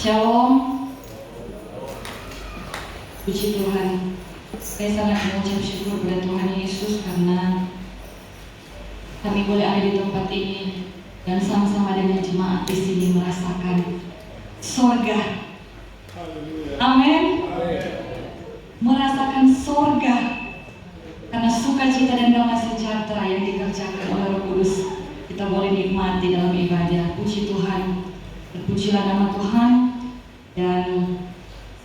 Shalom. Puji Tuhan. Saya sangat mengucap syukur kepada Tuhan Yesus karena kami boleh ada di tempat ini dan sama-sama dengan jemaat di sini merasakan sorga. Amin. Merasakan sorga karena sukacita dan damai sejahtera yang dikerjakan oleh Roh Kudus kita boleh nikmati dalam ibadah. Puji Tuhan, terpujilah nama Tuhan. Dan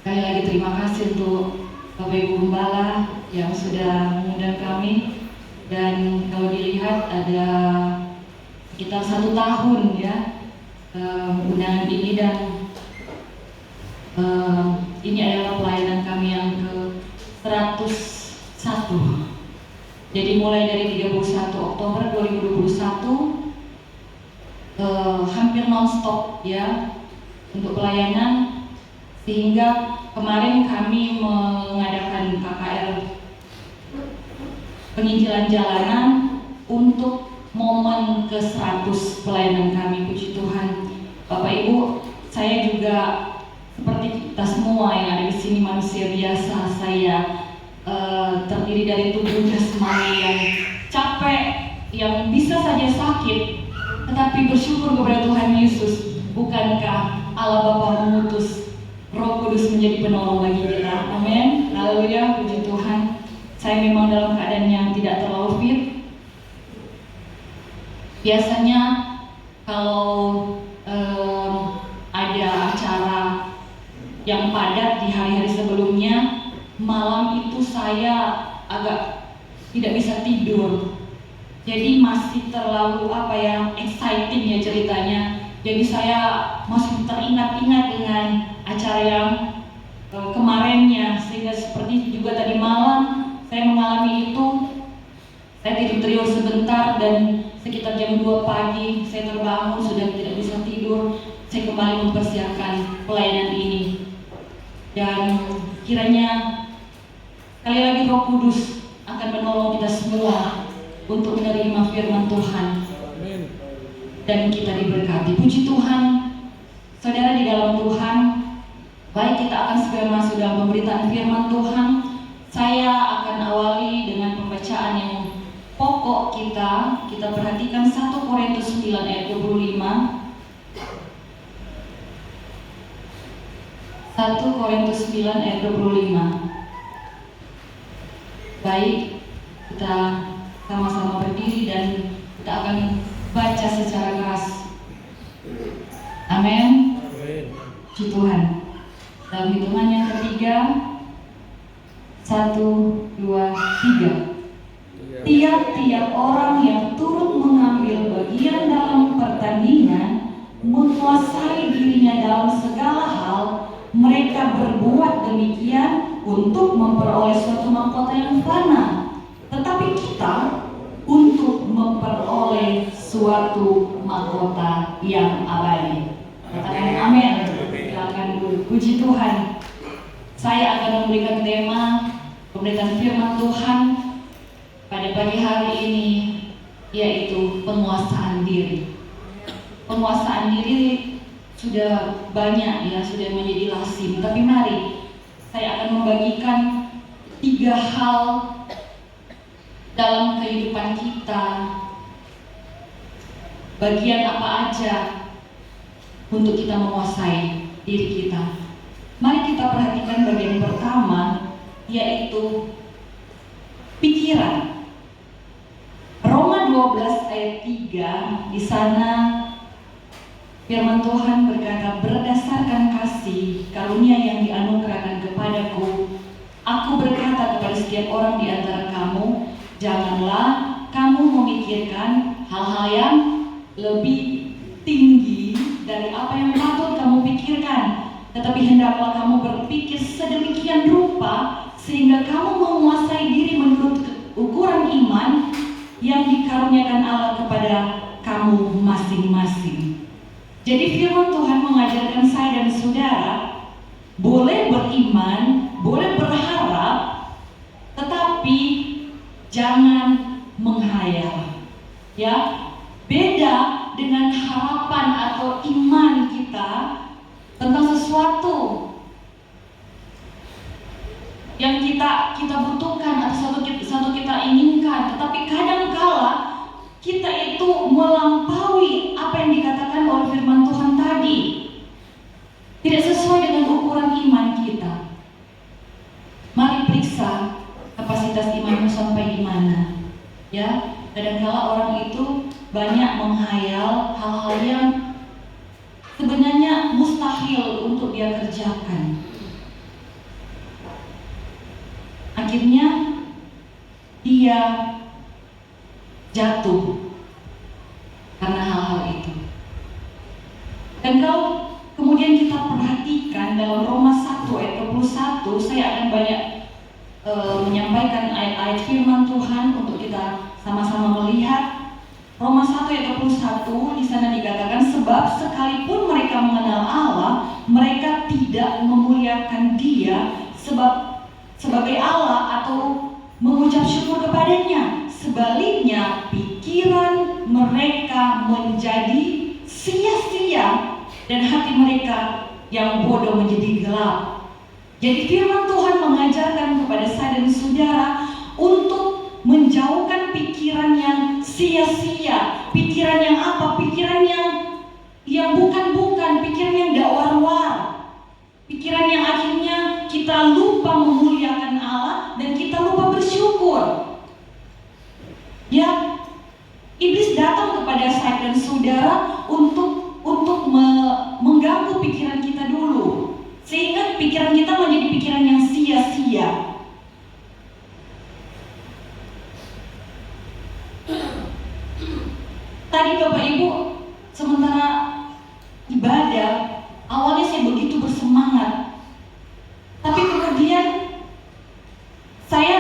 sekali lagi terima kasih untuk Bapak Ibu Gembala yang sudah mengundang kami. Dan kalau dilihat ada sekitar 1 tahun ya undangan ini, dan ini adalah pelayanan kami yang ke-101. Jadi mulai dari 31 Oktober 2021 hampir non-stop ya untuk pelayanan, sehingga kemarin kami mengadakan KKR penginjilan jalanan untuk momen ke-100 pelayanan kami. Puji Tuhan. Bapak Ibu, saya juga seperti kita semua yang ada di sini manusia biasa. Saya terdiri dari tubuh jasmani yang capek, yang bisa saja sakit, tetapi bersyukur kepada Tuhan Yesus. Bukankah Allah Bapa mengutus Roh Kudus menjadi penolong bagi kita? Amin. Haleluya, puji Tuhan. Saya memang dalam keadaan yang tidak terlalu fit. Biasanya kalau ada acara yang padat di hari-hari sebelumnya, malam itu saya agak tidak bisa tidur. Jadi masih terlalu exciting ya ceritanya. Jadi saya masih teringat-ingat dengan acara yang kemarinnya, sehingga seperti juga tadi malam saya mengalami itu. Saya tidur sebentar dan sekitar jam 2 pagi saya terbangun, sudah tidak bisa tidur. Saya kembali mempersiapkan pelayanan ini. Dan kiranya sekali lagi Roh Kudus akan menolong kita semua untuk menerima firman Tuhan. Dan kita diberkati. Puji Tuhan. Saudara di dalam Tuhan, baik kita akan segera masuk dalam pemberitaan firman Tuhan. Saya akan awali dengan pembacaan yang pokok kita. Kita perhatikan 1 Korintus 9 ayat 25. 1 Korintus 9 ayat 25. Baik, kita sama-sama berdiri dan kita akan baca secara keras. Amin. Puji Tuhan. Dalam hitungan yang ketiga, 1, 2, 3. Tiap-tiap orang yang turut mengambil bagian dalam pertandingan menguasai dirinya dalam segala hal. Mereka berbuat demikian untuk memperoleh suatu mahkota yang fana, tetapi kita untuk memperoleh suatu mahkota yang abadi. Katakan amin. Silakan dulu. Puji Tuhan. Saya akan memberikan tema pemberitaan firman Tuhan pada pagi hari ini, yaitu penguasaan diri. Penguasaan diri sudah banyak ya, sudah menjadi lazim. Tapi mari saya akan membagikan 3 hal dalam kehidupan kita. Bagian apa aja untuk kita menguasai diri kita. Mari kita perhatikan bagian pertama, yaitu pikiran. Roma 12 ayat 3, di sana firman Tuhan berkata, berdasarkan kasih karunia yang dianugerahkan kepadaku, aku berkata kepada setiap orang di antara kamu, janganlah kamu memikirkan hal-hal yang lebih tinggi dari apa yang patut kamu pikirkan, tetapi hendaklah kamu berpikir sedemikian rupa sehingga kamu menguasai diri menurut ukuran iman yang dikaruniakan Allah kepada kamu masing-masing. Jadi firman Tuhan mengajarkan saya dan saudara boleh beriman, boleh berharap, tetapi jangan menghayal. Ya, beda dengan harapan atau iman kita tentang sesuatu kita butuhkan atau satu kita inginkan. Tetapi kadang-kala kita itu melampaui apa yang dikatakan oleh firman Tuhan tadi. Tidak sesuai dengan ukuran iman kita. Mari periksa kapasitas imanmu sampai di mana. Ya, kadang-kala orang itu banyak menghayal hal-hal yang sebenarnya mustahil untuk dia kerjakan. Akhirnya dia jatuh karena hal-hal itu. Dan kalau kemudian kita perhatikan dalam Roma 1 ayat 21, saya akan banyak menyampaikan ayat-ayat firman Tuhan untuk kita sama-sama melihat. Roma 1 ayat 21 di sana dikatakan, sebab sekalipun mereka mengenal Allah, mereka tidak memuliakan Dia sebagai Allah atau mengucap syukur kepadanya. Sebaliknya, pikiran mereka menjadi sia-sia dan hati mereka yang bodoh menjadi gelap. Jadi firman Tuhan mengajarkan kepada saya dan saudara untuk menjauhkan pikiran yang sia-sia. Pikiran yang apa? Pikiran yang bukan-bukan, pikiran yang tidak war-war. Pikiran yang akhirnya kita lupa memuliakan Allah dan kita lupa bersyukur. Ya, iblis datang kepada saya dan saudara untuk mengganggu pikiran kita dulu, sehingga pikiran kita menjadi pikiran yang sia-sia. Tadi Bapak Ibu, sementara ibadah, awalnya saya begitu bersemangat, tapi kemudian saya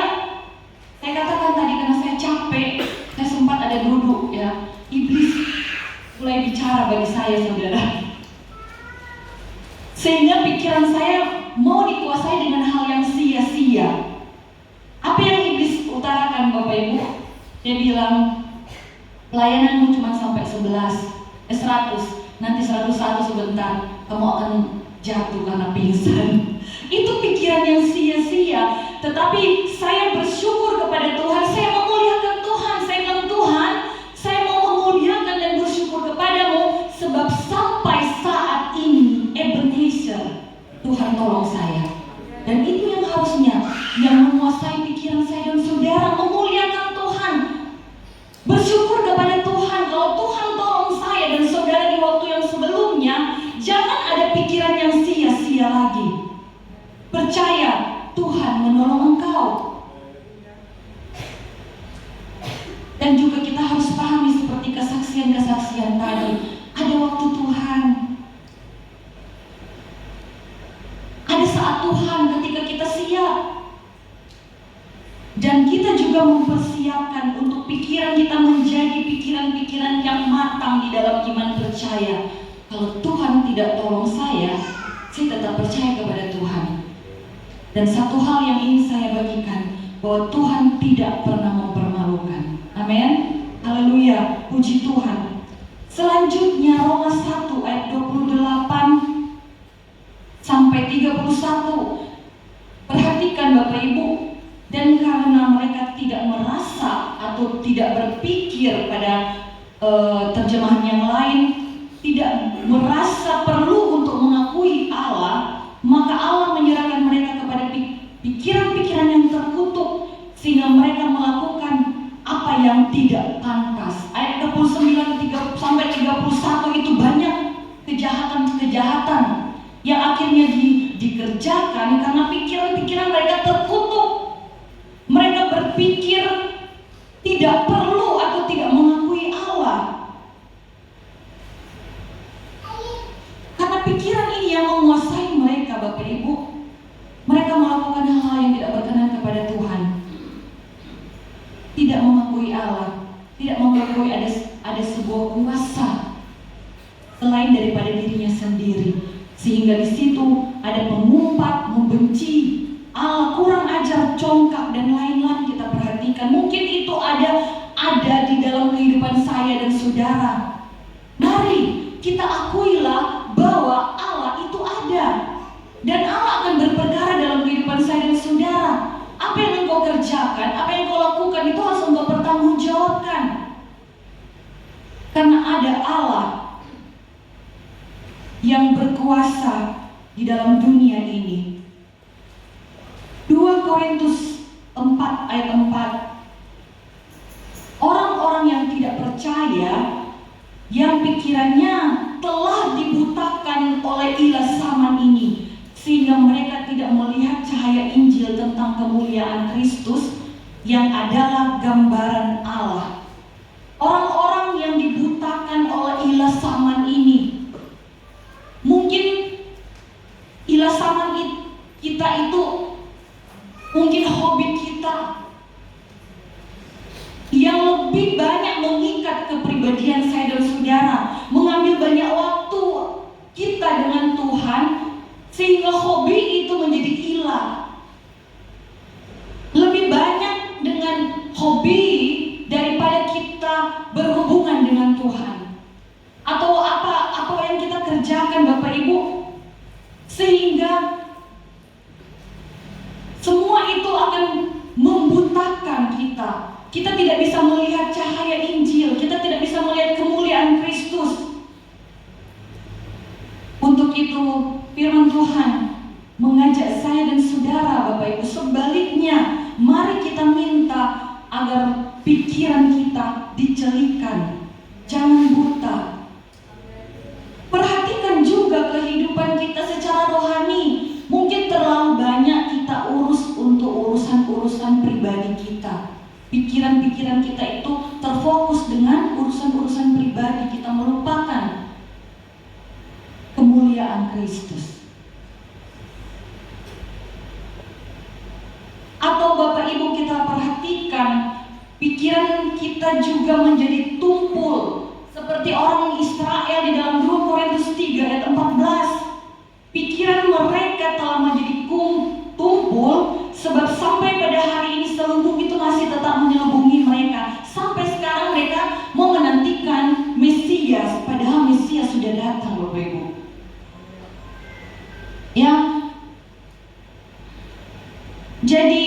katakan tadi karena saya capek, saya sempat ada duduk ya. Iblis mulai bicara bagi saya, saudara. Sehingga pikiran saya mau dikuasai dengan hal yang sia-sia. Apa yang iblis utarakan Bapak Ibu? Dia bilang, pelayananmu cuma sampai 100, nanti 101 sebentar, kamu akan jatuh karena pingsan. Itu pikiran yang sia-sia. Tetapi saya bersyukur kepada Tuhan, saya memuliakan Tuhan. Saya bilang, Tuhan, saya mau memuliakan dan bersyukur kepadamu, sebab sampai saat ini Ebenezer, Tuhan tolong saya. Dan itu yang harusnya yang menguasai pikiran saya dan saudara, memuliakan Tuhan, bersyukur kepada Tuhan. Kalau Tuhan tolong saya dan saudara di waktu yang sebelumnya, jangan ada pikiran yang sia-sia lagi. Percaya Tuhan menolong engkau. Dan juga kita harus pahami seperti kesaksian-kesaksian tadi, ada waktu Tuhan, ada saat Tuhan ketika kita siap. Dan kita juga mempersiapkan untuk pikiran kita menjadi pikiran-pikiran yang matang di dalam iman percaya. Kalau Tuhan tidak tolong saya tetap percaya kepada Tuhan. Dan satu hal yang ingin saya bagikan, bahwa Tuhan tidak pernah mempermalukan. Amin. Haleluya. Puji Tuhan. Selanjutnya Roma 1 ayat 28 sampai 31. Perhatikan Bapak Ibu. Dan karena mereka tidak merasa atau tidak berpikir pada terjemahan yang lain, tidak merasa perlu untuk mengakui Allah, maka Allah menyerahkan mereka kepada pikiran-pikiran yang terkutuk, sehingga mereka melakukan apa yang tidak pantas. Ayat 29 sampai 31 itu banyak kejahatan-kejahatan yang akhirnya dikerjakan karena pikiran-pikiran mereka terkutuk. Mereka berpikir tidak perlu atau tidak mengakui Allah. Karena pikiran ini yang menguasai mereka, Bapak Ibu. Mereka melakukan hal-hal yang tidak berkenan kepada Tuhan. Tidak mengakui Allah, tidak mengakui ada sebuah kuasa selain daripada dirinya sendiri. Sehingga di situ ada pengumpat, membenci Allah, kurang ajar, congkak, dan lain-lain. Kita perhatikan, mungkin itu ada di dalam kehidupan saya dan saudara. Mari kita akuilah bahwa Allah itu ada, dan Allah akan berperkara dalam kehidupan saya dan saudara. kerjakan, apa yang kau lakukan itu harus engkau pertanggungjawabkan. Karena ada Allah yang berkuasa di dalam dunia ini. 2 Korintus 4 ayat 4. Orang-orang yang tidak percaya, yang pikirannya telah dibutakan oleh ilah zaman ini, sehingga mereka tidak melihat cahaya Injil tentang kemuliaan Kristus yang adalah gambaran Allah. Orang-orang yang dibutakan oleh ilah zaman ini. Mungkin ilah zaman kita itu mungkin hobi kita yang lebih banyak mengikat kepribadian saya dan saudara, mengambil banyak waktu kita dengan Tuhan, sehingga hobi itu menjadi ilah. Lebih banyak dengan hobi daripada kita berhubungan dengan Tuhan. Atau apa yang kita kerjakan, Bapak Ibu, sehingga semua itu akan membutakan kita. Kita tidak bisa melihat cahaya Injil, kita tidak bisa melihat kemuliaan Kristus. Untuk itu firman Tuhan mengajak saya dan saudara, Bapak Ibu, sebaliknya mari kita minta agar pikiran kita dicelikan, jangan buta. Perhatikan juga kehidupan kita secara rohani. Mungkin terlalu banyak kita urus untuk urusan-urusan pribadi kita. Pikiran-pikiran kita itu terfokus dengan urusan-urusan pribadi, kita melupakan kemuliaan Kristus. Atau Bapak Ibu, kita perhatikan pikiran kita juga menjadi tumpul seperti orang Israel di dalam 2 Korintus 3 ayat 14. Pikiran mereka telah menjadi tumpul, sebab sampai pada hari ini selubung itu masih tetap menyelubungi mereka. Sampai sekarang mereka mau menantikan Mesias, padahal Mesias sudah datang, Bapak Ibu. Ya, jadi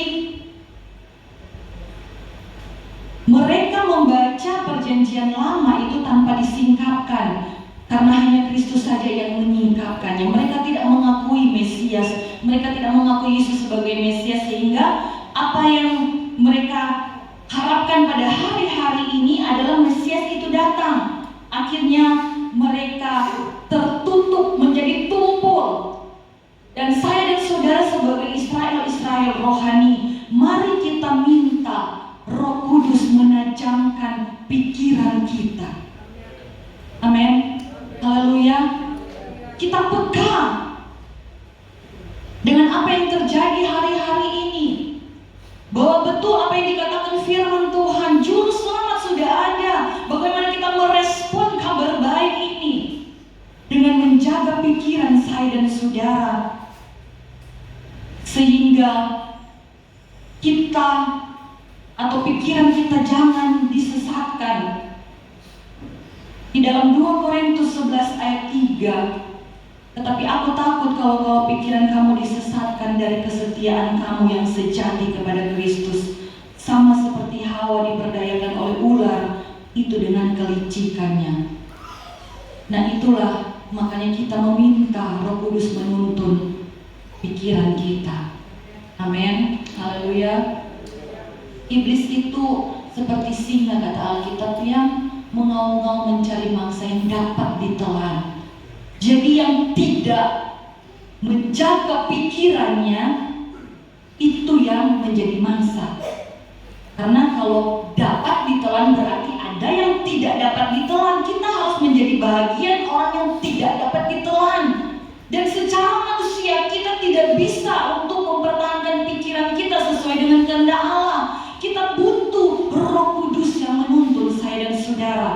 mereka membaca perjanjian lama itu tanpa disingkapkan, karena hanya Kristus saja yang menyingkapkannya. Mereka tidak mengakui Mesias, mereka tidak mengakui Yesus sebagai Mesias, sehingga apa yang mereka harapkan pada hari-hari ini adalah Mesias itu datang. Akhirnya mereka tertutup menjadi tumpul. Dan saya dan saudara sebagai Israel rohani, mari kita minta Roh Kudus menajamkan pikiran kita. Amin. Haleluya. Kita peka dengan apa yang terjadi hari-hari ini, bahwa betul apa yang dikatakan firman Tuhan, juru selamat sudah ada. Bagaimana kita merespon kabar baik ini dengan menjaga pikiran saya dan saudara, sehingga kita atau pikiran kita jangan disesatkan. Di dalam 2 Korintus 11 ayat 3, tetapi aku takut kalau pikiran kamu disesatkan dari kesetiaan kamu yang sejati kepada Kristus, sama seperti Hawa diperdayakan oleh ular itu dengan kelicikannya. Nah, itulah makanya kita meminta Roh Kudus menuntun pikiran kita. Amin. Haleluya. Iblis itu seperti singa, kata Alkitab, yang mengaum-ngaum mencari mangsa yang dapat ditelan. Jadi yang tidak menjaga pikirannya itu yang menjadi mangsa. Karena kalau dapat ditelan berarti ada yang tidak dapat ditelan. Kita harus menjadi bagian orang yang tidak dapat ditelan. Dan secara manusia kita tidak bisa untuk mempertahankan pikiran kita sesuai dengan kehendak Allah. Kita butuh Roh Kudus yang menuntun saya dan saudara.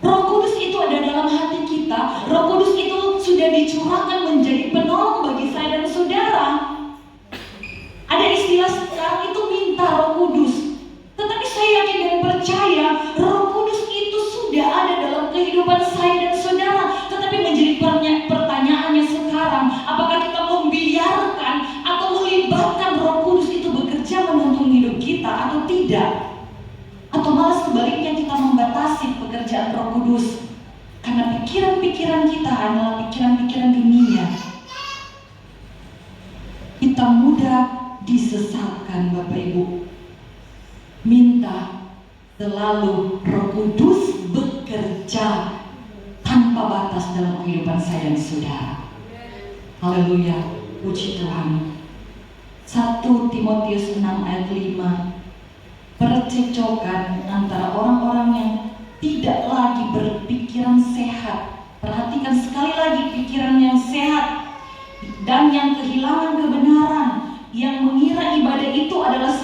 Roh Kudus itu ada dalam hati kita. Roh Kudus itu sudah dicurahkan menjadi penolong bagi saya dan saudara. Ada istilah sekarang itu minta Roh Kudus. Tetapi saya yakin dan percaya Roh Kudus itu sudah ada dalam kehidupan saya dan saudara. Tetapi menjadi pertanyaannya sekarang, apakah kita membiarkan atau melibatkan Roh Kudus itu bekerja menuntun hidup kita, kita mudah disesatkan, Bapak Ibu. Minta selalu Roh Kudus bekerja tanpa batas dalam kehidupan saya dan saudara. Haleluya, puji Tuhan. 1 Timotius 6 ayat 5. Percekcokan antara orang-orang yang tidak lagi berpikiran sehat. Perhatikan sekali lagi, pikiran yang sehat dan yang kehilangan kebenaran, yang mengira ibadah itu adalah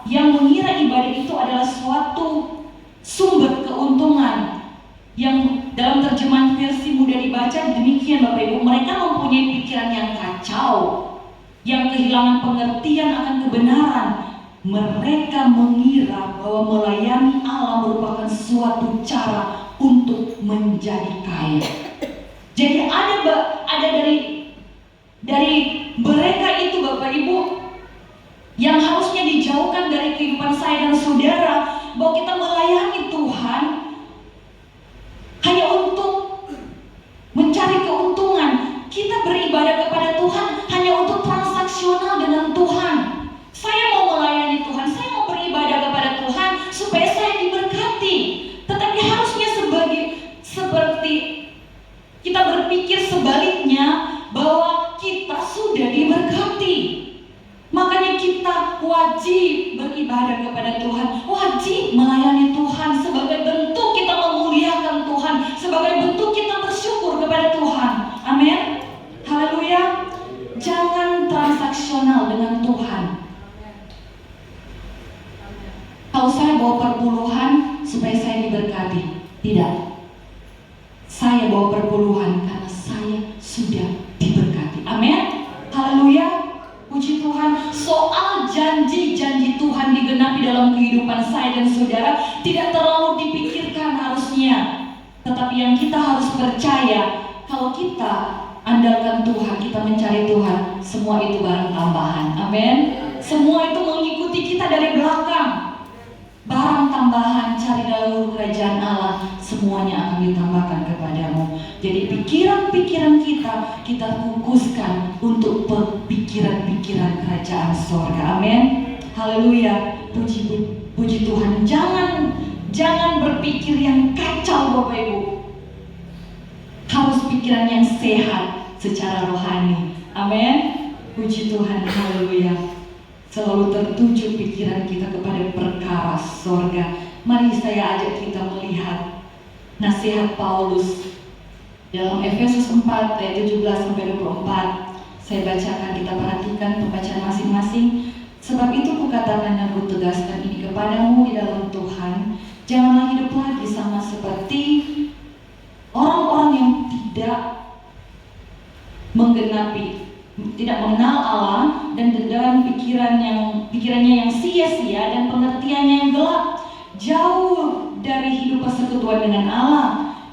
yang mengira ibadah itu adalah suatu sumber keuntungan. Yang dalam terjemahan versi mudah dibaca demikian, Bapak Ibu, mereka mempunyai pikiran yang kacau, yang kehilangan pengertian akan kebenaran. Mereka mengira bahwa melayani Allah merupakan suatu cara untuk menjadi kaya. Jadi ada dari mereka itu, Bapak Ibu, yang harusnya dijauhkan dari kehidupan saya dan saudara, bahwa kita melayani Tuhan hanya untuk mencari keuntungan. Kita beribadah kepada Tuhan hanya untuk transaksional dengan Tuhan. Saya mau melayani Tuhan, saya mau beribadah kepada Tuhan supaya saya diberkati. Tetapi harusnya seperti kita berpikir sebaliknya, bahwa kita sudah diberkati. Makanya kita wajib beribadah kepada Tuhan, wajib melayani Tuhan sebagai bentuk kita memuliakan Tuhan, sebagai bentuk kita bersyukur kepada Tuhan. Amin. Haleluya. Jangan transaksional dengan Tuhan. Kalau saya bawa perpuluhan supaya saya diberkati, tidak. Saya bawa perpuluhan karena saya sudah diberkati. Amin. Haleluya. Puji Tuhan. Soal janji-janji Tuhan digenapi dalam kehidupan saya dan saudara tidak terlalu dipikirkan harusnya. Tetapi yang kita harus percaya, kalau kita andalkan Tuhan, kita mencari Tuhan, semua itu barang tambahan. Amin. Semua itu mengikuti kita dari belakang. Barang tambahan, cari dahulu kerajaan Allah, semuanya akan ditambahkan kepadamu. Jadi pikiran-pikiran kita fokuskan untuk pikiran-pikiran kerajaan sorga. Amin. Haleluya. Puji Tuhan. Jangan berpikir yang kacau, Bapak Ibu. Harus pikiran yang sehat secara rohani. Amin. Puji Tuhan. Haleluya. Selalu tertuju pikiran kita kepada perkara sorga. Mari saya ajak kita melihat nasihat Paulus dalam Efesus 4 ayat 17-24. Saya bacakan, kita perhatikan pembacaan masing-masing. Sebab itu kukatakan dan kutegaskan ini kepadamu di dalam Tuhan, janganlah hidup lagi sama seperti orang-orang yang tidak mengenal Allah dan dalam pikirannya yang sia-sia dan pengertiannya yang gelap, jauh dari hidup persekutuan dengan Allah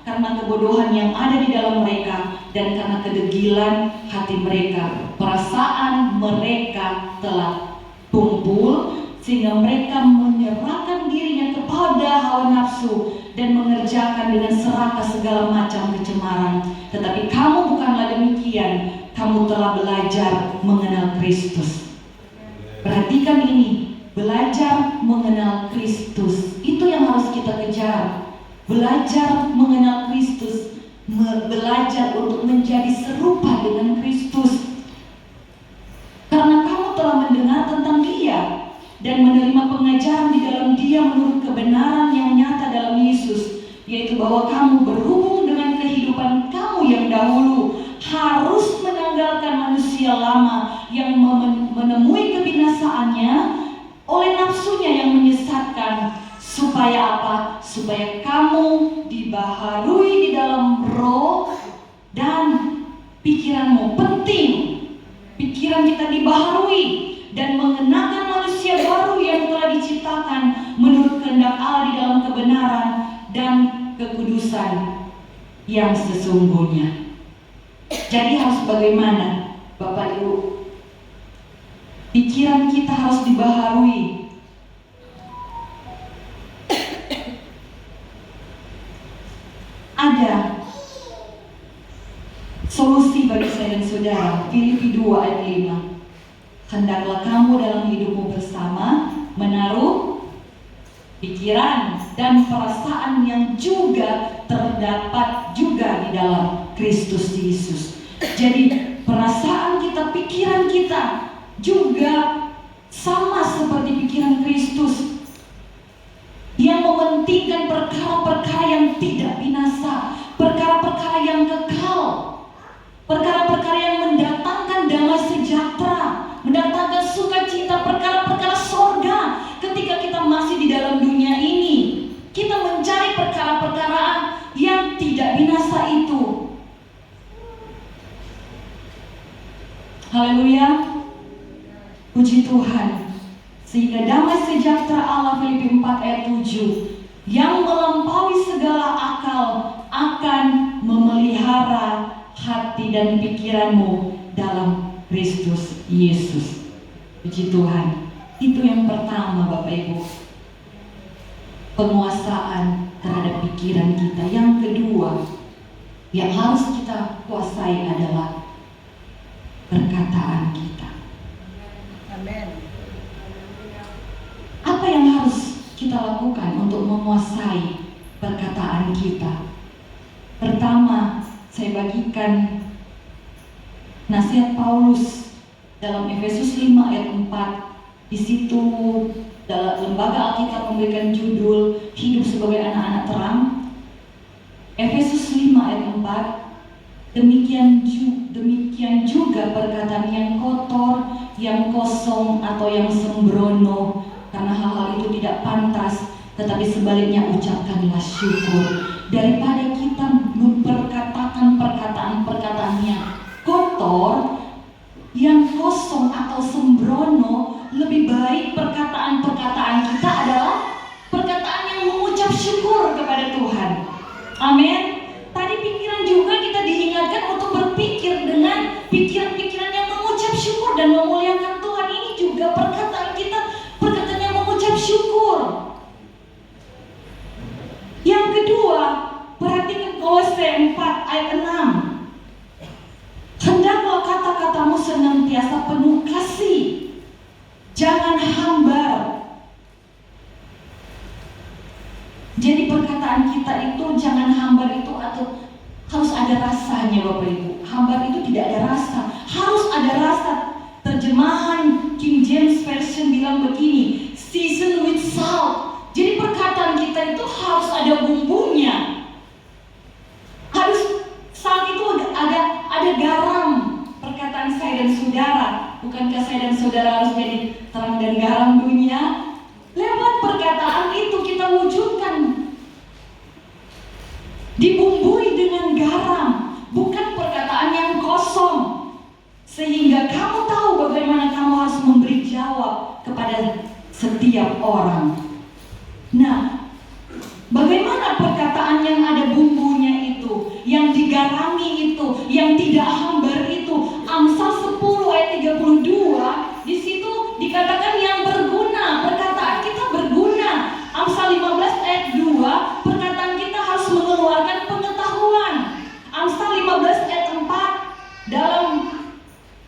karena kebodohan yang ada di dalam mereka dan karena kedegilan hati mereka. Perasaan mereka telah tumpul sehingga mereka menyerahkan dirinya kepada hawa nafsu dan mengerjakan dengan serakah segala macam kecemaran. Tetapi kamu bukanlah demikian. Kamu telah belajar mengenal Kristus. Perhatikan ini, belajar mengenal Kristus. Itu yang harus kita kejar. Belajar mengenal Kristus, belajar untuk menjadi serupa dengan Kristus. Karena kamu telah mendengar tentang Dia dan menerima pengajaran di dalam Dia menurut kebenaran yang nyata dalam Yesus, yaitu bahwa kamu berhubung dengan kehidupan kamu yang dahulu harus menanggalkan manusia lama yang menemui kebinasaannya oleh nafsunya yang menyesatkan. Supaya apa? Supaya kamu dibaharui di dalam roh dan pikiranmu. Penting pikiran kita dibaharui dan mengenakan manusia baru yang telah diciptakan menurut kehendak Allah di dalam kebenaran dan kekudusan yang sesungguhnya. Jadi harus bagaimana, Bapak Ibu? Pikiran kita harus dibaharui. Ada Solusi bagi saya dan saudara, Filipi 2 ayat 5. Hendaklah kamu dalam hidupmu bersama menaruh pikiran dan perasaan yang juga terdapat juga di dalam Kristus Yesus. Jadi perasaan kita, pikiran kita juga sama seperti pikiran Kristus, yang mementingkan perkara-perkara yang tidak binasa, perkara-perkara yang kekal, perkara-perkara yang mendatangkan damai sejahtera, mendatangkan sukacita, perkara-perkara sorga. Ketika kita masih di dalam dunia ini, kita mencari perkara-perkara yang tidak binasa itu. Haleluya, puji Tuhan. Sehingga damai sejahtera Allah, Filipi 4 ayat 7, yang melampaui segala akal akan memelihara hati dan pikiranmu dalam Kristus Yesus. Puji Tuhan. Itu yang pertama, Bapak Ibu, penguasaan terhadap pikiran kita. Yang kedua yang harus kita kuasai adalah perkataan kita. Amin. Apa yang harus kita lakukan untuk menguasai perkataan kita? Pertama, saya bagikan nasihat Paulus dalam Efesus 5 ayat 4. Di situ dalam lembaga Alkitab memberikan judul hidup sebagai anak-anak terang. Efesus 5 ayat 4. Demikian juga perkataan yang kotor, yang kosong atau yang sembrono, karena hal-hal itu tidak pantas, tetapi sebaliknya ucapkanlah syukur. Daripada kita memperkatakan perkataan-perkataan yang kotor, yang kosong atau sembrono, lebih baik perkataan-perkataan kita adalah perkataan yang mengucap syukur kepada Tuhan. Amin. Tadi pikiran juga kita diingatkan untuk berpikir dengan pikiran-pikiran yang mengucap syukur dan memuliakan Tuhan. Ini juga perkataan kita, perkataan yang mengucap syukur. Yang kedua, perhatikan Kolose 4 ayat 6. Hendaklah kata-katamu senantiasa penuh kasih, jangan hambar. Jadi perkataan kita itu jangan hambar itu atau harus ada rasanya, Bapak Ibu. Hambar itu tidak ada rasa, harus ada rasa. Terjemahan King James Version bilang begini, season with salt. Jadi perkataan kita itu harus ada bumbunya. Harus salt itu ada garam. Perkataan saya dan saudara, bukankah saya dan saudara harus jadi terang dan garam dunia? Lewat perkataan itu kita wujudkan, dibumbui dengan garam, bukan perkataan yang kosong, sehingga kamu tahu bagaimana kamu harus memberi jawab kepada setiap orang. Nah, bagaimana perkataan yang ada bumbunya itu, yang digarami itu, yang tidak hambar itu? Amsal 10 ayat 32, di situ dikatakan yang berguna, perkataan kita berguna. Amsal 15 ayat 2, perkataan kita harus mengeluarkan pengetahuan. Amsal 15 ayat 4, dalam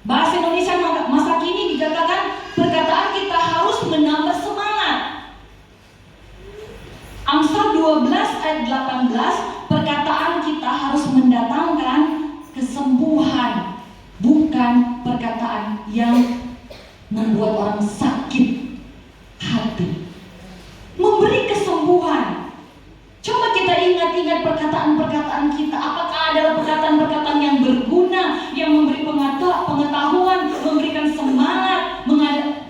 bahasa Indonesia masa kini dikatakan perkataan kita harus menambah semangat. Amsal 12 ayat 18, perkataan kita harus mendatangkan kesembuhan, bukan perkataan yang membuat orang sakit hati. Memberi kesembuhan. Coba kita ingat-ingat perkataan-perkataan kita. Apakah adalah perkataan-perkataan yang berguna, yang memberi pengetahuan, memberikan semangat,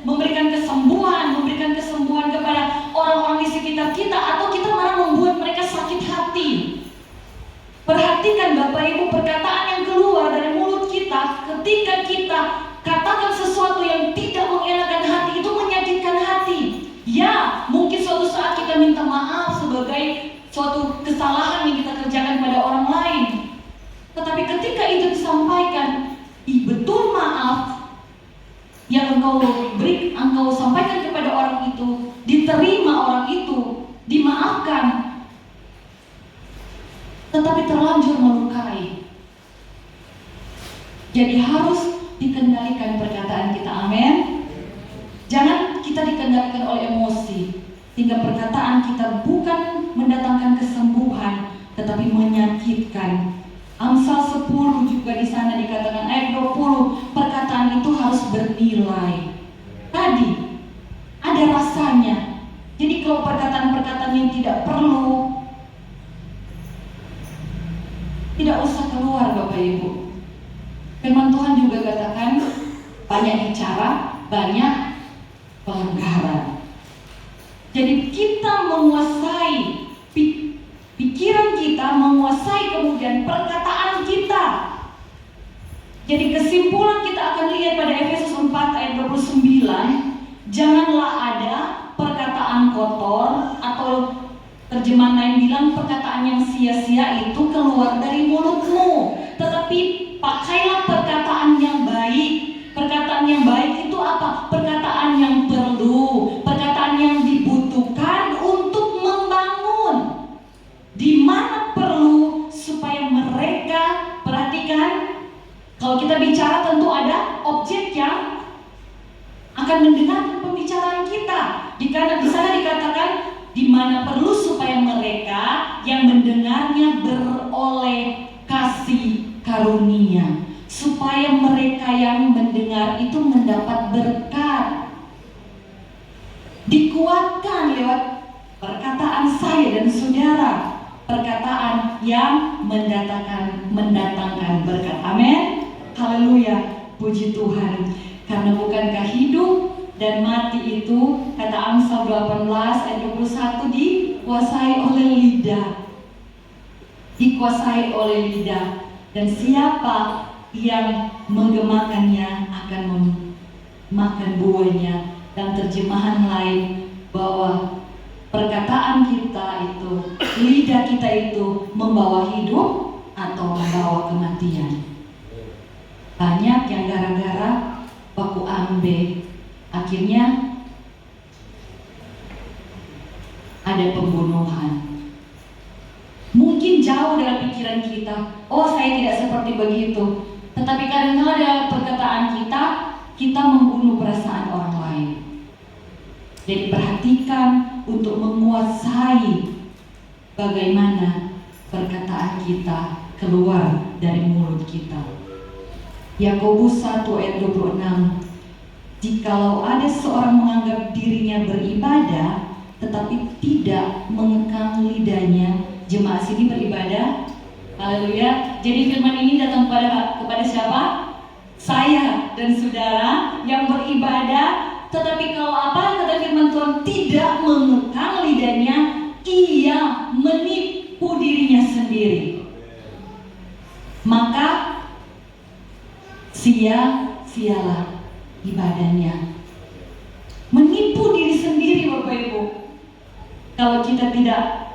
memberikan kesembuhan kepada orang-orang di sekitar kita, atau kita malah membuat mereka sakit hati? Perhatikan Bapak Ibu, perkataan yang keluar dari mulut kita ketika kita katakan sesuatu yang tidak mengenakan hati, itu menyakitkan hati. Ya, mungkin suatu saat kita minta maaf sebagai suatu kesalahan yang kita kerjakan pada orang lain. Tetapi ketika itu disampaikan, betul maaf yang engkau sampaikan kepada orang itu, diterima orang itu, dimaafkan, tetapi terlanjur melukai. Jadi harus dikendalikan perkataan kita, amin. Jangan kita dikendalikan oleh emosi, sehingga perkataan kita bukan mendatangkan kesembuhan, tetapi menyakitkan. Amsal 10 juga di sana dikatakan ayat 20, perkataan itu harus bernilai. Tadi ada rasanya. Jadi kalau perkataan-perkataan yang tidak perlu, tidak usah keluar Bapak Ibu. Firman Tuhan juga katakan banyak bicara, banyak pelanggaran. Jadi kita menguasai pikiran kita, menguasai kemudian perkataan kita. Jadi kesimpulan kita akan lihat pada Efesus 4 ayat 29, janganlah ada perkataan kotor, atau terjemahan lain bilang perkataan yang sia-sia itu keluar dari mulutmu, tetapi pakailah perkataan yang baik. Perkataan yang baik itu apa? Perkataan yang perlu, perkataan yang dibutuhkan untuk membangun. Di mana perlu supaya mereka, perhatikan, kalau kita bicara tentu ada objek yang akan mendengarkan pembicaraan kita. Di sana dikatakan di mana perlu supaya mereka yang mendengarnya beroleh kasih karunia, supaya mereka yang mendengar itu mendapat berkat, dikuatkan lewat perkataan saya dan saudara, perkataan yang mendatangkan berkat. Amin. Haleluya, puji Tuhan. Karena bukankah hidup dan mati itu, kata Amsal 18 ayat 21, dikuasai oleh lidah. Dikuasai oleh lidah. Dan siapa yang menggemakannya akan memakan buahnya. Dan terjemahan lain bahwa perkataan kita itu, lidah kita itu membawa hidup atau membawa kematian. Banyak yang gara-gara baku ambe, akhirnya ada pembunuhan. Mungkin jauh dalam pikiran kita, oh saya tidak seperti begitu. Tetapi kadang-kadang dalam perkataan kita membunuh perasaan orang lain. Jadi perhatikan untuk menguasai bagaimana perkataan kita keluar dari mulut kita. Yakobus 1 ayat 26, jikalau ada seorang menganggap dirinya beribadah tetapi tidak mengekang lidahnya, jemaat sini beribadah, haleluya. Jadi firman ini datang kepada siapa? Saya dan saudara yang beribadah. Tetapi kalau apa kata firman Tuhan, tidak mengekang lidahnya, ia menipu dirinya sendiri, maka sia-sialah ibadahnya. Menipu diri sendiri Bapak Ibu. Kalau kita tidak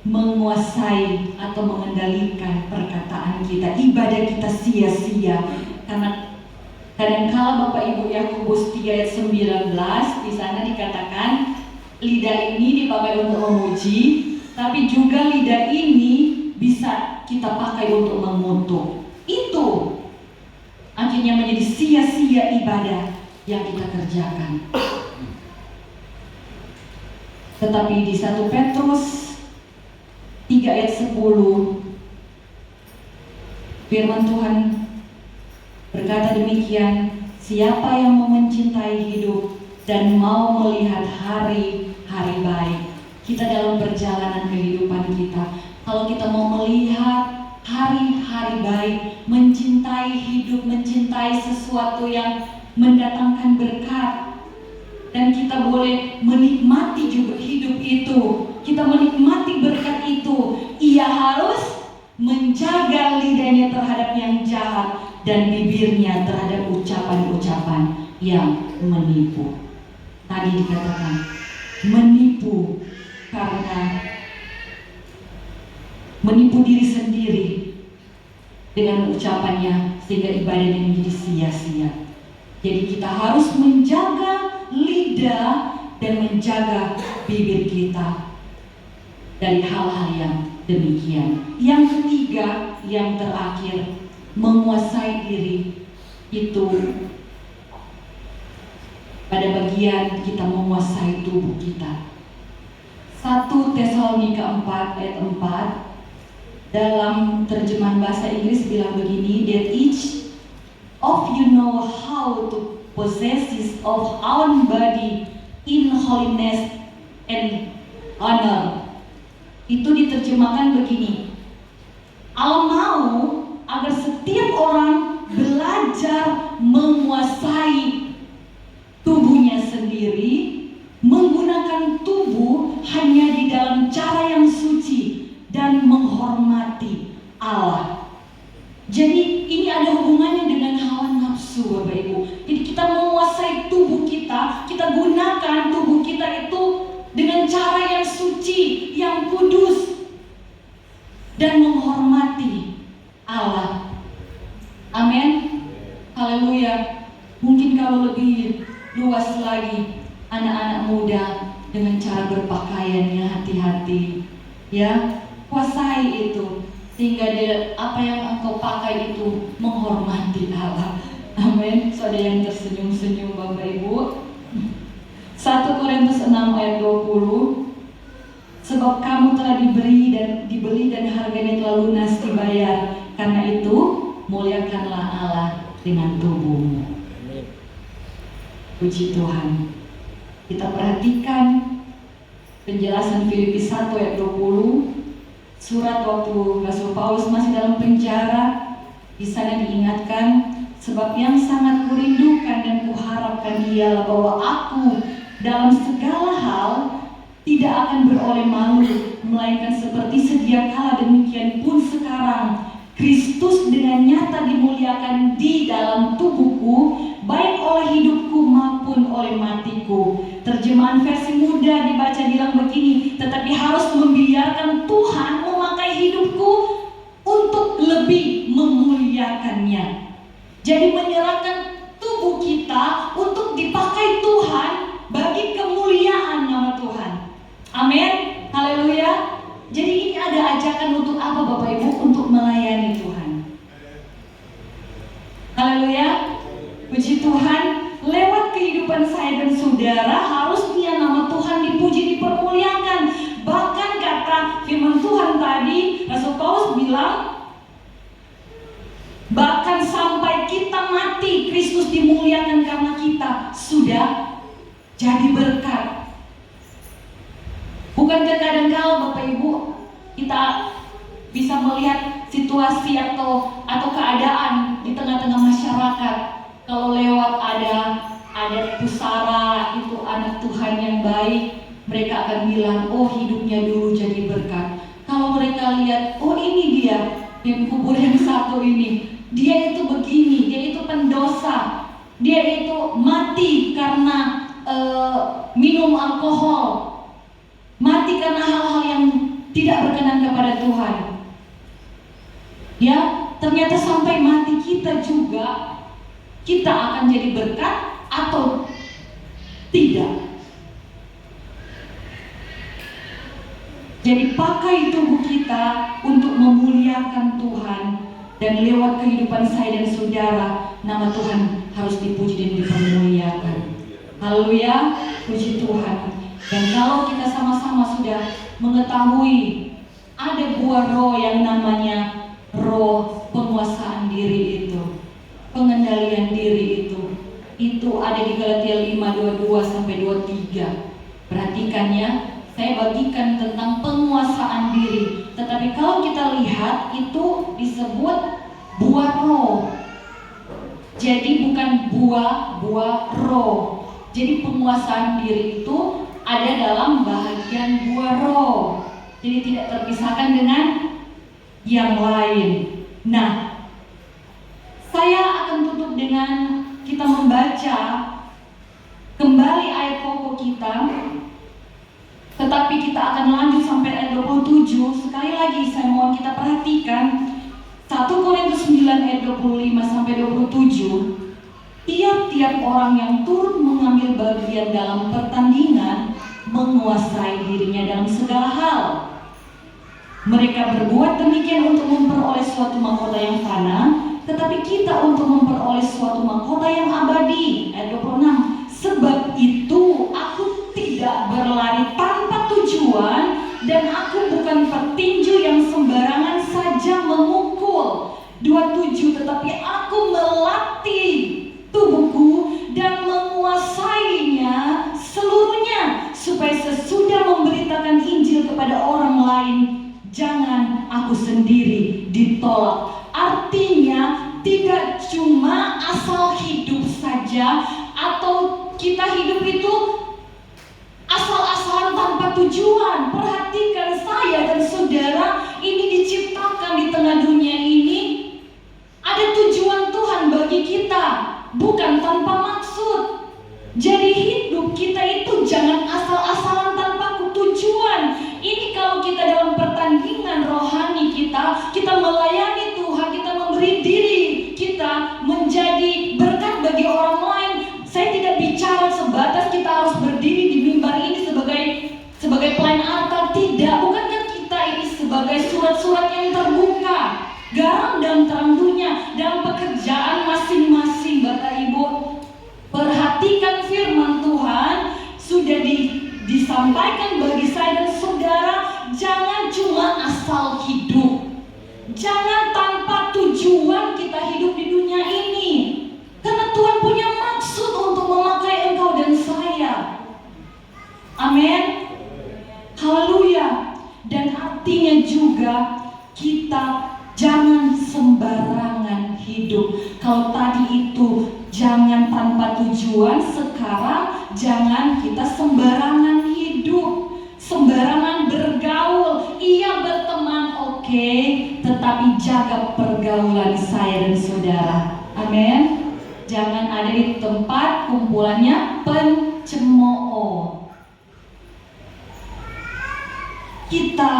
menguasai atau mengendalikan perkataan kita, ibadah kita sia-sia. Karena kadangkala Bapak Ibu, Yakobus 3 ayat 19 di sana dikatakan lidah ini dipakai untuk memuji, tapi juga lidah ini bisa kita pakai untuk mengutuk. Itu akhirnya menjadi sia-sia ibadah yang kita kerjakan. Tetapi di 1 Petrus 3 ayat 10 firman Tuhan berkata demikian, siapa yang mau mencintai hidup dan mau melihat hari-hari baik. Kita dalam perjalanan kehidupan kita, kalau kita mau melihat hari-hari baik, mencintai hidup, mencintai sesuatu yang mendatangkan berkat, dan kita boleh menikmati juga hidup itu, kita menikmati berkat itu, ia harus menjaga lidahnya terhadap yang jahat dan bibirnya terhadap ucapan-ucapan yang menipu. Tadi dikatakan menipu karena menipu diri sendiri dengan ucapannya, sehingga ibadahnya menjadi sia-sia. Jadi kita harus menjaga lidah dan menjaga bibir kita dari hal-hal yang demikian. Yang ketiga, yang terakhir, menguasai diri itu pada bagian kita menguasai tubuh kita. 1 Tesalonika 4 ayat 4 dalam terjemahan bahasa Inggris bilang begini, that each of you know how to possess his of own body in holiness and honor. Itu diterjemahkan begini, Allah mau agar setiap orang belajar menguasai tubuhnya sendiri, menggunakan tubuh hanya di dalam cara yang suci dan menghormati Allah. Jadi ini ada hubungannya dengan hawa nafsu, Bapak Ibu. Jadi kita menguasai tubuh kita, kita gunakan tubuh kita itu dengan cara yang suci, yang kudus, dan menghormati Allah. Amin. Haleluya. Mungkin kalau lebih luas lagi, anak-anak muda dengan cara berpakaiannya hati-hati, ya, kuasai itu sehingga apa yang engkau pakai itu menghormati Allah. Amin. Saudara yang tersenyum-senyum Bapak Ibu. 1 Korintus 6 ayat 20, sebab kamu telah dibeli dan harganya telah lunas dibayar, karena itu muliakanlah Allah dengan tubuhmu. Puji Tuhan. Kita perhatikan penjelasan Filipi 1 ayat 20, surat waktu Rasul Paulus masih dalam penjara. Di sana diingatkan, sebab yang sangat kurindukan dan kuharapkan ialah bahwa aku dalam segala hal tidak akan beroleh malu, melainkan seperti sedia kala demikian pun sekarang Kristus dengan nyata dimuliakan di dalam tubuhku, baik oleh hidupku maupun oleh matiku. Terjemahan versi muda dibaca bilang begini, tetapi harus membiarkan Tuhan memakai hidupku untuk lebih memuliakannya. Jadi menyerahkan tubuh kita untuk dipakai Tuhan bagi kemuliaan nama Tuhan. Amin. Haleluya. Jadi ini ada ajakan untuk apa Bapak Ibu? Untuk melayani Tuhan. Haleluya. Puji Tuhan. Lewat kehidupan saya dan saudara, harusnya nama Tuhan dipuji, dipermuliakan. Bahkan kata firman Tuhan tadi, Rasul Paulus bilang, bahkan sampai kita mati, Kristus dimuliakan karena kita sudah jadi berkat. Bukankah kadang-kala Bapak Ibu kita bisa melihat situasi atau keadaan di tengah-tengah masyarakat, kalau lewat ada pusara itu anak Tuhan yang baik, mereka akan bilang, oh hidupnya dulu jadi berkat. Kalau mereka lihat, oh ini dia yang kubur yang satu ini, dia itu begini, dia itu pendosa, dia itu mati karena minum alkohol, mati karena hal-hal yang tidak berkenan kepada Tuhan. Ya, ternyata sampai mati kita juga, kita akan jadi berkat atau tidak. Jadi pakai tubuh kita untuk memuliakan Tuhan, dan lewat kehidupan saya dan saudara, nama Tuhan harus dipuji dan dipermuliakan. Haleluya, puji Tuhan. Dan kalau kita sama-sama sudah mengetahui ada buah roh yang namanya roh penguasaan diri itu, pengendalian diri itu ada di Galatia 5:22 sampai 23. Perhatikan ya, saya bagikan tentang penguasaan diri. Tetapi kalau kita lihat itu disebut buah roh. Jadi bukan buah roh. Jadi penguasaan diri itu ada dalam bahagian buah roh. Jadi tidak terpisahkan dengan yang lain. Nah, saya akan tutup dengan kita membaca kembali ayat pokok kita. Tetapi kita akan lanjut sampai ayat 27. Sekali lagi saya mohon kita perhatikan 1 Korintus 9 ayat 25 sampai 27. Tiap-tiap orang yang turut mengambil bagian dalam pertandingan menguasai dirinya dalam segala hal. Mereka berbuat demikian untuk memperoleh suatu mahkota yang fana, tetapi kita untuk memperoleh suatu mahkota yang abadi. Ayat 26. Sebab itu aku tidak berlari tanpa tujuan, dan aku bukan petinju yang sembarangan saja memukul. 27. Tetapi aku melatih tubuhku dan menguasainya seluruhnya, supaya sesudah memberitakan Injil kepada orang lain, jangan aku sendiri ditolak. Artinya tidak cuma asal hidup saja, atau kita hidup itu asal-asalan tanpa tujuan. Perhatikan, saya dan saudara ini diciptakan di tengah dunia ini. Ada tujuan Tuhan bagi kita, bukan tanpa maksud. Jadi hidup kita itu jangan asal-asalan tanpa tujuan. Ini kalau kita dalam pertandingan rohani kita melayani Tuhan, kita memberi diri kita menjadi berkat bagi orang lain. Saya tidak bicara sebatas kita harus berdiri di mimbar ini sebagai pelayan altar. Tidak, bukankah kita ini sebagai surat-surat yang terbuka, garam dan terang dunia dalam pekerjaan masing-masing. Bapak Ibu, perhatikan firman Tuhan sudah disampaikan bagi saya dan saudara. Jangan cuma asal hidup, jangan tanpa tujuan kita hidup di dunia ini, karena Tuhan punya maksud untuk memakai engkau dan saya. Amin. Haleluya. Dan artinya juga kita jangan sembarangan hidup. Kalau tadi itu jangan tanpa tujuan, sekarang jangan kita sembarangan hidup, sembarangan bergaul. Iya, berteman oke, tetapi jaga pergaulan saya dan saudara. Amin. Jangan ada di tempat kumpulannya pencemooh. Kita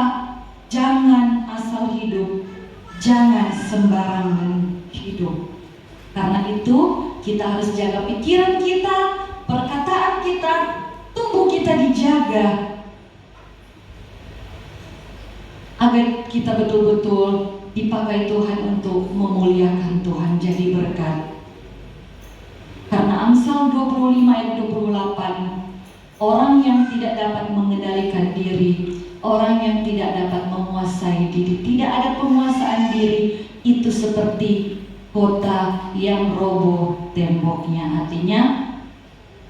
jangan asal hidup, jangan sembarangan hidup. Karena itu kita harus jaga pikiran kita, perkataan kita, tubuh kita dijaga, agar kita betul-betul dipakai Tuhan untuk memuliakan Tuhan, jadi berkat. Karena Amsal 25 ayat 28, orang yang tidak dapat mengendalikan diri, orang yang tidak dapat menguasai diri, tidak ada penguasaan diri, itu seperti kota yang roboh temboknya. Artinya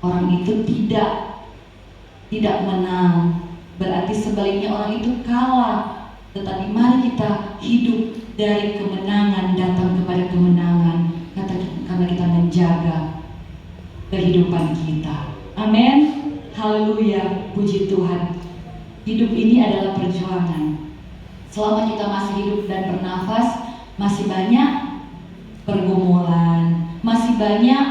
orang itu tidak menang, berarti sebaliknya orang itu kalah. Tetapi mari kita hidup dari kemenangan datang kepada kemenangan, karena kita menjaga kehidupan kita. Amin. Haleluya, puji Tuhan. Hidup ini adalah perjuangan. Selama kita masih hidup dan bernafas, masih banyak pergumulan, masih banyak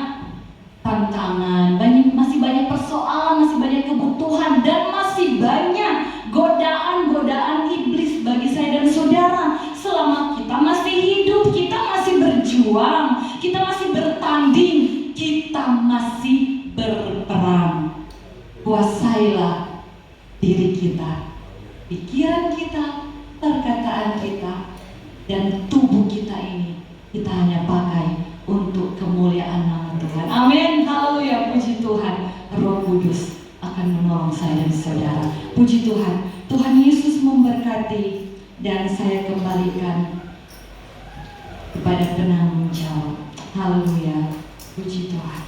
tantangan, masih banyak persoalan, masih banyak kebutuhan, dan masih banyak godaan-godaan iblis bagi saya dan saudara. Selama kita masih hidup, kita masih berjuang, kita masih bertanding, kita masih berperang. Kuasailah diri kita, pikiran kita, perkataan kita, dan tubuh kita ini kita hanya pakai untuk kemuliaan nama Tuhan. Amin. Haleluya, puji Tuhan. Roh Kudus akan menolong saya dan saudara. Puji Tuhan. Tuhan Yesus memberkati, dan saya kembalikan kepada penanggung jawab. Haleluya, puji Tuhan.